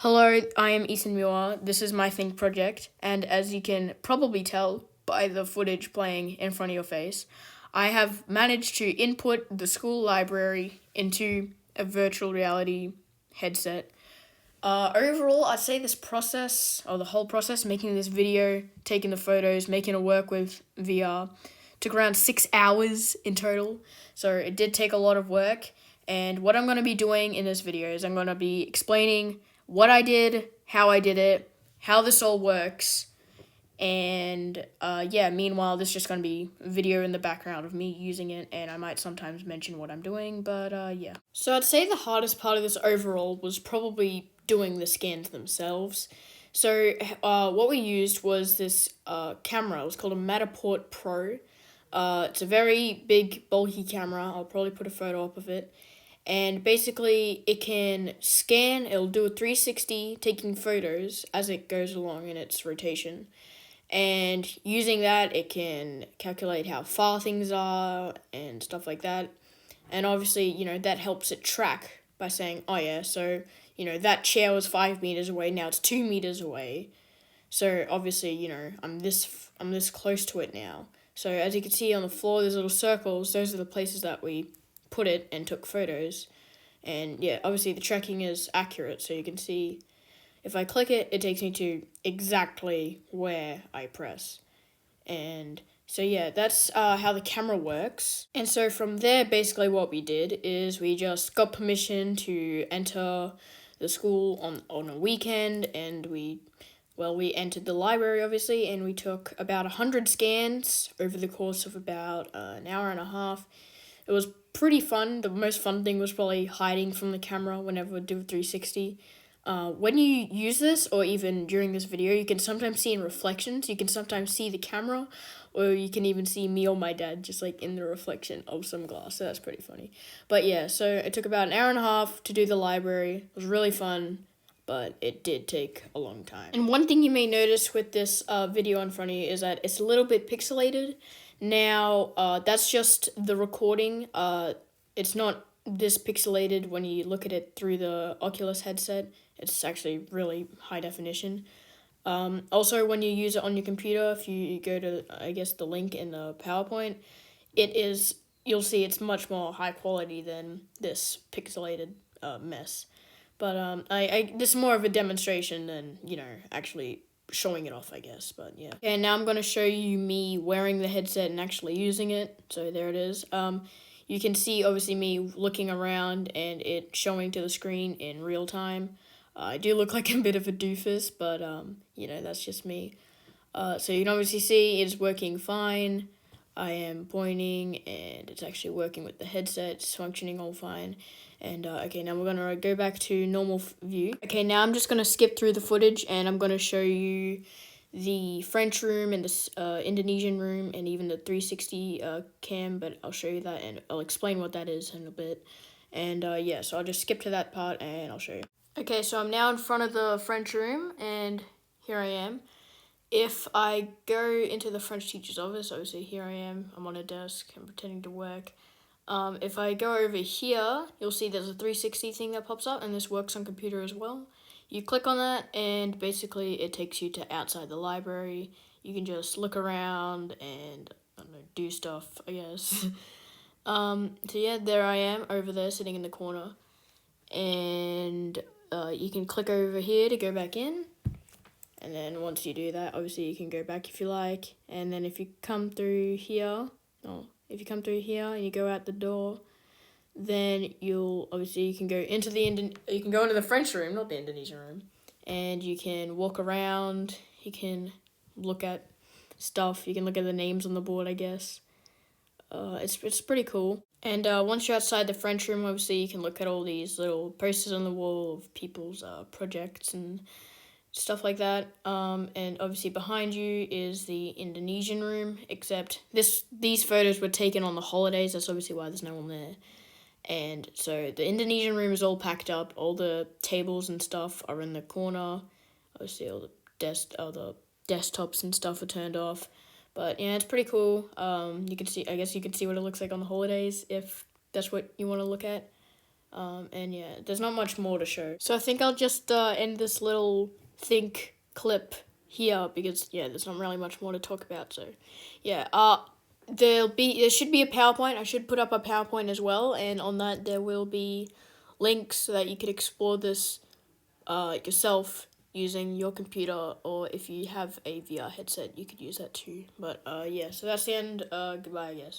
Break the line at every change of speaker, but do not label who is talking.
Hello, I am Ethan Muir. This is my Think project, and as you can probably tell by the footage playing in front of your face, I have managed to input the school library into a virtual reality headset. Overall, I'd say this process, or the whole process, making this video, taking the photos, making it work with VR, took around 6 hours in total. So it did take a lot of work. And what I'm going to be doing in this video is I'm going to be explaining what I did, how I did it, how this all works. And meanwhile, this is just going to be video in the background of me using it, and I might sometimes mention what I'm doing, but yeah. So I'd say the hardest part of this overall was probably doing the scans themselves. So what we used was this camera. It was called a Matterport Pro. It's a very big, bulky camera. I'll probably put a photo up of it. And basically, it can scan, it'll do a 360, taking photos as it goes along in its rotation. And using that, it can calculate how far things are and stuff like that. And obviously, that helps it track by saying, oh yeah, so, that chair was 5 meters away, now it's 2 meters away. So obviously, I'm this close to it now. So as you can see on the floor, there's little circles. Those are the places that we put it and took photos. And yeah, obviously the tracking is accurate, so you can see if I click it, it takes me to exactly where I press. And so yeah, that's how the camera works. And so from there, basically what we did is we just got permission to enter the school on a weekend, and we entered the library, obviously, and we took about 100 scans over the course of about an hour and a half. It was pretty fun. The most fun thing was probably hiding from the camera whenever we do a 360. When you use this, or even during this video, you can sometimes see in reflections. You can sometimes see the camera, or you can even see me or my dad just like in the reflection of some glass. So that's pretty funny. But yeah, so it took about an hour and a half to do the library. It was really fun, but it did take a long time. And one thing you may notice with this video in front of you is that it's a little bit pixelated. Now, that's just the recording. It's not this pixelated when you look at it through the Oculus headset. It's actually really high definition. Also, when you use it on your computer, if you go to, I guess, the link in the PowerPoint, you'll see it's much more high quality than this pixelated mess. But this is more of a demonstration than, actually showing it off, I guess, but yeah. Okay, now I'm going to show you me wearing the headset and actually using it. So there it is. You can see, obviously, me looking around and it showing to the screen in real time. I do look like a bit of a doofus, but, that's just me. So you can obviously see it's working fine. I am pointing, and it's actually working with the headset. It's functioning all fine. And, okay, now we're going to go back to normal view. Okay, now I'm just going to skip through the footage, and I'm going to show you the French room and the Indonesian room and even the 360 cam, but I'll show you that, and I'll explain what that is in a bit. And, yeah, so I'll just skip to that part, and I'll show you. Okay, so I'm now in front of the French room, and here I am. If I go into the French teacher's office, obviously here I am, I'm on a desk, I'm pretending to work. If I go over here, you'll see there's a 360 thing that pops up, and this works on computer as well. You click on that, and basically it takes you to outside the library. You can just look around and, I don't know, do stuff, I guess. So yeah, there I am, over there, sitting in the corner. And you can click over here to go back in. And then once you do that, obviously you can go back if you like. And then if you come through here, and you go out the door, then you can go into the French room, not the Indonesian room, and you can walk around. You can look at stuff. You can look at the names on the board, I guess. It's pretty cool. And once you're outside the French room, obviously you can look at all these little posters on the wall of people's projects and stuff like that. And obviously behind you is the Indonesian room, except these photos were taken on the holidays. That's obviously why there's no one there. And so the Indonesian room is all packed up. All the tables and stuff are in the corner. Obviously all the desktops and stuff are turned off. But yeah, it's pretty cool. I guess you can see what it looks like on the holidays if that's what you want to look at. And yeah, there's not much more to show. So I think I'll just end this little think clip here because yeah, there's not really much more to talk about. So yeah, there should be a PowerPoint. I should put up a PowerPoint as well, and on that there will be links so that you could explore this yourself using your computer, or if you have a VR headset, you could use that too. But yeah, so that's the end. Goodbye, I guess.